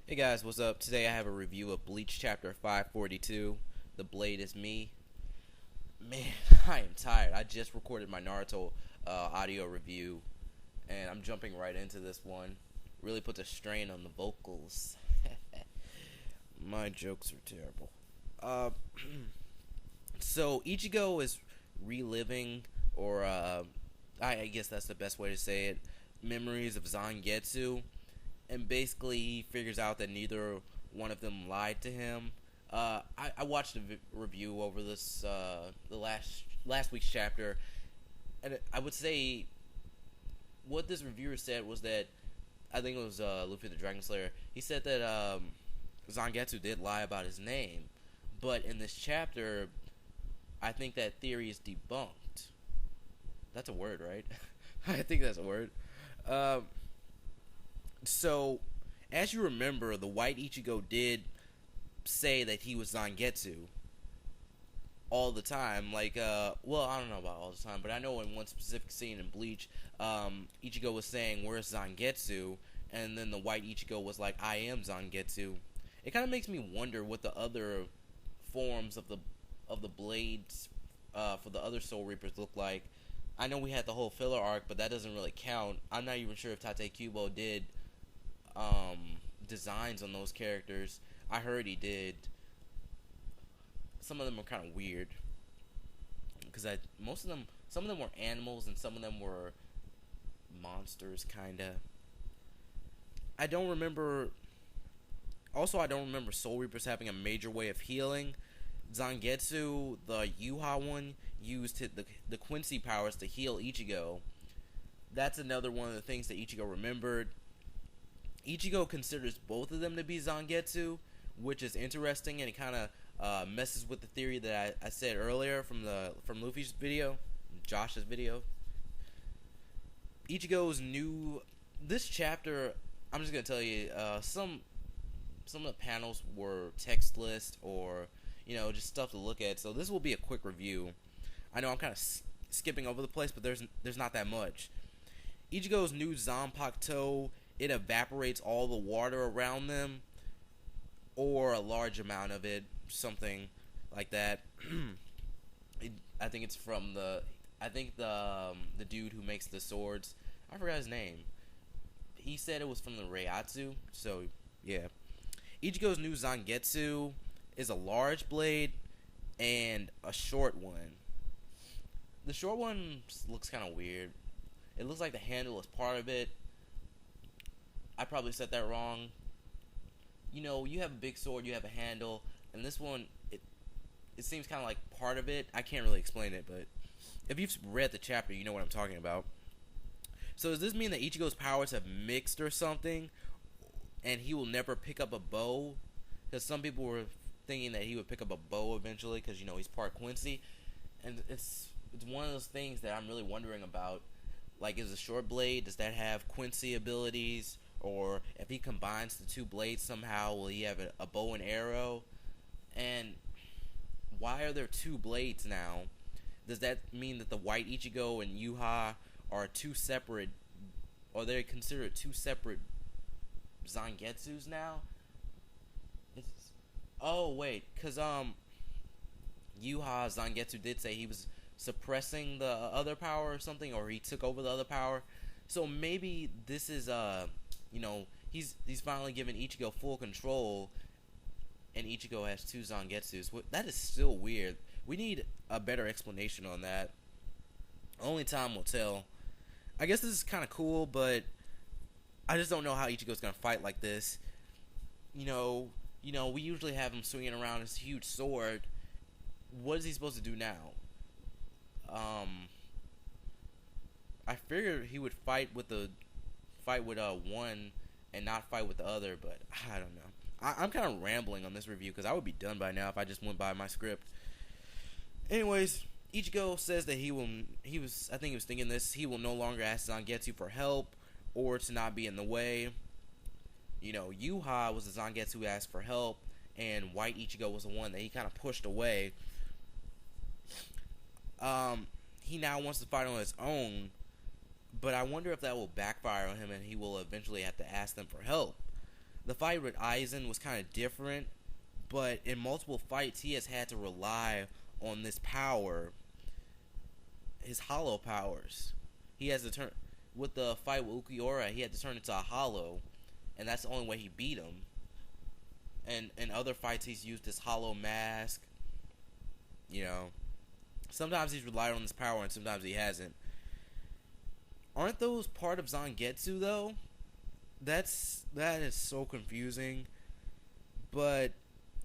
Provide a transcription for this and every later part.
Hey guys, what's up? Today I have a review of Bleach Chapter 542, The Blade is Me. Man, I am tired. I just recorded my Naruto audio review, and I'm jumping right into this one. Really puts a strain on the vocals. My jokes are terrible. Uh, so Ichigo is reliving, or I guess that's the best way to say it, memories of Zangetsu, and basically he figures out that neither one of them lied to him. I watched a review over this the last week's chapter, and I would say what this reviewer said was that I think it was Luffy the Dragon Slayer. He said that Zangetsu did lie about his name, but in this chapter, I think that theory is debunked. That's a word, right? I think that's a word. Um, So, as you remember, the White Ichigo did say that he was Zangetsu all the time. Well, I don't know about all the time, but I know in one specific scene in Bleach, Ichigo was saying, "Where's Zangetsu?" And then the White Ichigo was like, "I am Zangetsu." It kind of makes me wonder what the other forms of the blades for the other Soul Reapers look like. I know we had the whole filler arc, but that doesn't really count. I'm not even sure if Tate Kubo did designs on those characters. I heard he did. Some of them are kind of weird because some of them were animals and some of them were monsters, kinda. I don't remember. Also, I don't remember Soul Reapers having a major way of healing. Zangetsu, the Yuha one, used the Quincy powers to heal Ichigo. That's another one of the things that Ichigo remembered. Ichigo considers both of them to be Zangetsu, which is interesting, and it kind of messes with the theory that I said earlier from Luffy's video, Josh's video. Ichigo's new this chapter. I'm just gonna tell you, some of the panels were textless or just stuff to look at. So this will be a quick review. I know I'm kind of skipping over the place, but there's not that much. Ichigo's new Zanpakuto, it evaporates all the water around them, or a large amount of it, something like that. I think it's from the dude who makes the swords. I forgot his name. He said it was from the Reiatsu. So yeah, Ichigo's new Zangetsu is a large blade and a short one. The short one looks kind of weird. It looks like the handle is part of it. I probably said that wrong. You have a big sword, you have a handle, and this one, it seems kind of like part of it. I can't really explain it, but if you've read the chapter, you know what I'm talking about. So does this mean that Ichigo's powers have mixed or something, and he will never pick up a bow? Because some people were thinking that he would pick up a bow eventually, because he's part Quincy, and it's one of those things that I'm really wondering about. Like, is a short blade, does that have Quincy abilities? Or if he combines the two blades somehow, will he have a bow and arrow? And why are there two blades now? Does that mean that the White Ichigo and Yuha are two separate, or they're considered two separate Zangetsus now? Oh wait, because Yuha Zangetsu did say he was suppressing the other power or something, or he took over the other power. So maybe this is he's finally given Ichigo full control, and Ichigo has two Zangetsus. That is still weird. We need a better explanation on that. Only time will tell. I guess this is kind of cool, but I just don't know how Ichigo's gonna fight like this. We usually have him swinging around his huge sword. What is he supposed to do now? I figured he would fight with one and not fight with the other, but I don't know. I'm kind of rambling on this review because I would be done by now if I just went by my script. Anyways, Ichigo says that I think he was thinking this, he will no longer ask Zangetsu for help or to not be in the way. Yuha was the Zangetsu who asked for help, and White Ichigo was the one that he kind of pushed away. He now wants to fight on his own, but I wonder if that will backfire on him and he will eventually have to ask them for help. The fight with Aizen was kind of different, but in multiple fights he has had to rely on this power, his hollow powers. He has to turn with the fight with Ukiura. He had to turn into a hollow, and that's the only way he beat him. And in other fights, he's used his hollow mask. You know, sometimes he's relied on this power, and sometimes he hasn't. Aren't those part of Zangetsu though? That is so confusing. But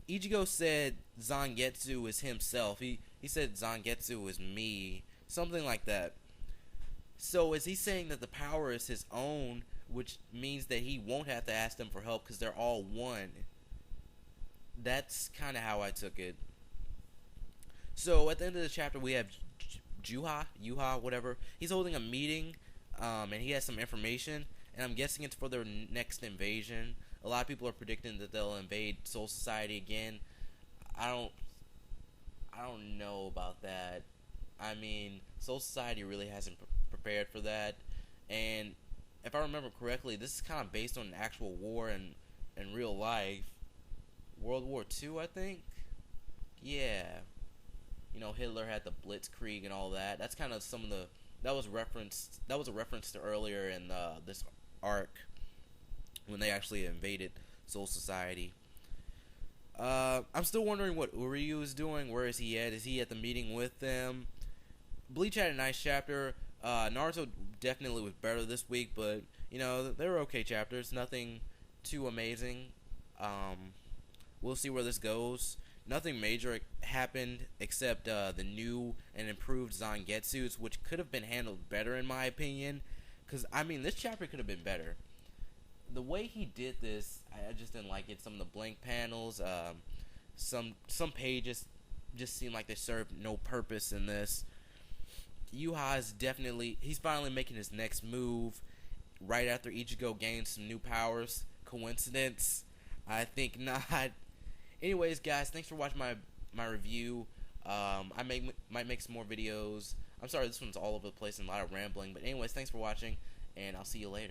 Ichigo said Zangetsu is himself. He said Zangetsu is me, something like that. So is he saying that the power is his own, which means that he won't have to ask them for help because they're all one? That's kind of how I took it. So at the end of the chapter, we have Yuha, whatever. He's holding a meeting, and he has some information, and I'm guessing it's for their next invasion. A lot of people are predicting that they'll invade Soul Society again. I don't know about that. I mean, Soul Society really hasn't prepared for that, and if I remember correctly, this is kind of based on an actual war in real life. World War II, I think. Yeah. You know, Hitler had the Blitzkrieg and all that. That's kind of some of the that was a reference to earlier in this arc when they actually invaded Soul Society. I'm still wondering what Uryu is doing. Where is he at? Is he at the meeting with them? Bleach had a nice chapter. Naruto definitely was better this week, but you know, they were okay chapters. Nothing too amazing. We'll see where this goes. Nothing major happened except the new and improved Zangetsus, which could have been handled better in my opinion. Because, I mean, this chapter could have been better. The way he did this, I just didn't like it. Some of the blank panels, some pages just seem like they served no purpose in this. Yuha is he's finally making his next move right after Ichigo gains some new powers. Coincidence? I think not. Anyways, guys, thanks for watching my review. I might make some more videos. I'm sorry, this one's all over the place and a lot of rambling. But anyways, thanks for watching, and I'll see you later.